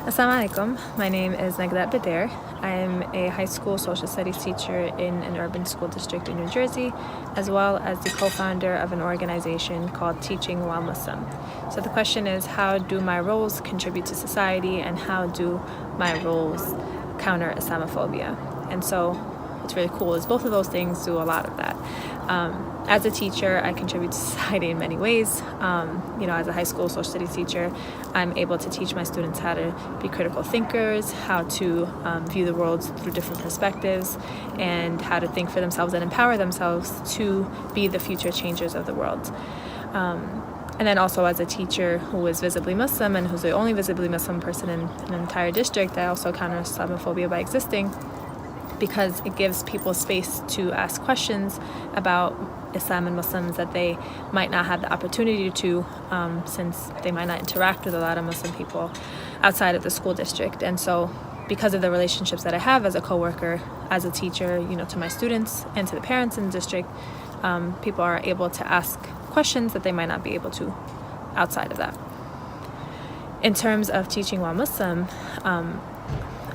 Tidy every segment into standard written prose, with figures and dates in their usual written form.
Assalamu alaikum. My name is Nagla Bedir. I am a high school social studies teacher in an urban school district in New Jersey, as well as the co-founder of an organization called Teaching While Muslim. So the question is, how do my roles contribute to society, and how do my roles counter Islamophobia? And so what's really cool is both of those things do a lot of that. As a teacher, I contribute to society in many ways. As a high school social studies teacher, I'm able to teach my students how to be critical thinkers, how to view the world through different perspectives, and how to think for themselves and empower themselves to be the future changers of the world. And then also as a teacher who is visibly Muslim and who's the only visibly Muslim person in an entire district, I also counter Islamophobia by existing, because it gives people space to ask questions about Islam and Muslims that they might not have the opportunity to, since they might not interact with a lot of Muslim people outside of the school district. And so because of the relationships that I have as a coworker, as a teacher, to my students and to the parents in the district, people are able to ask questions that they might not be able to outside of that. In terms of teaching while Muslim,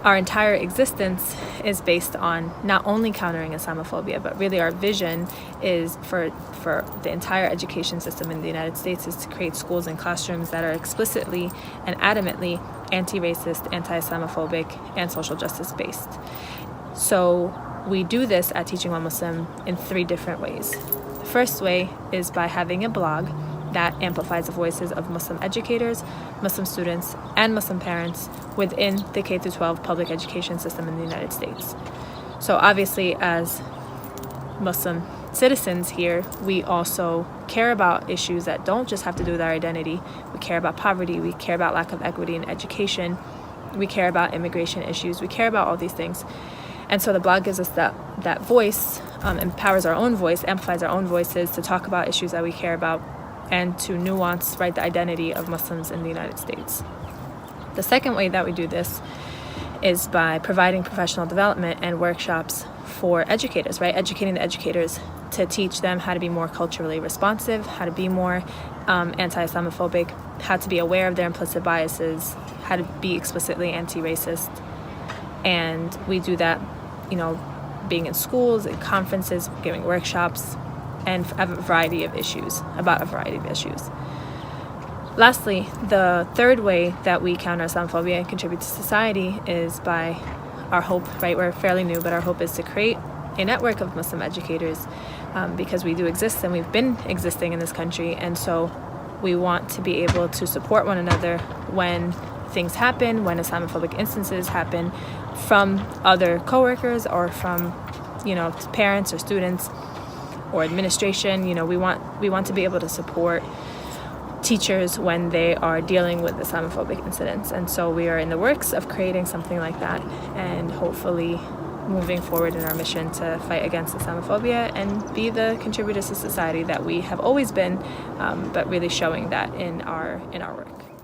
our entire existence is based on not only countering Islamophobia, but really our vision is for the entire education system in the United States is to create schools and classrooms that are explicitly and adamantly anti-racist, anti-Islamophobic, and social justice based. So we do this at Teaching While Muslim in 3 different ways. The first way is by having a blog that amplifies the voices of Muslim educators, Muslim students, and Muslim parents within the K-12 public education system in the United States. So obviously, as Muslim citizens here, we also care about issues that don't just have to do with our identity. We care about poverty, we care about lack of equity in education, we care about immigration issues, we care about all these things. And so the blog gives us that voice, empowers our own voice, amplifies our own voices to talk about issues that we care about, and to nuance the identity of Muslims in the United States. The second way that we do this is by providing professional development and workshops for educators, educating the educators to teach them how to be more culturally responsive, how to be more anti-Islamophobic, how to be aware of their implicit biases, how to be explicitly anti-racist. And we do that, being in schools, in conferences, giving workshops, and a variety of issues. Lastly, the third way that we counter Islamophobia and contribute to society is by our hope, we're fairly new, but our hope is to create a network of Muslim educators, because we do exist and we've been existing in this country, and so we want to be able to support one another when things happen, when Islamophobic instances happen from other coworkers or from parents or students or administration. We want to be able to support teachers when they are dealing with Islamophobic incidents, and so we are in the works of creating something like that, and hopefully moving forward in our mission to fight against Islamophobia and be the contributors to society that we have always been, but really showing that in our work.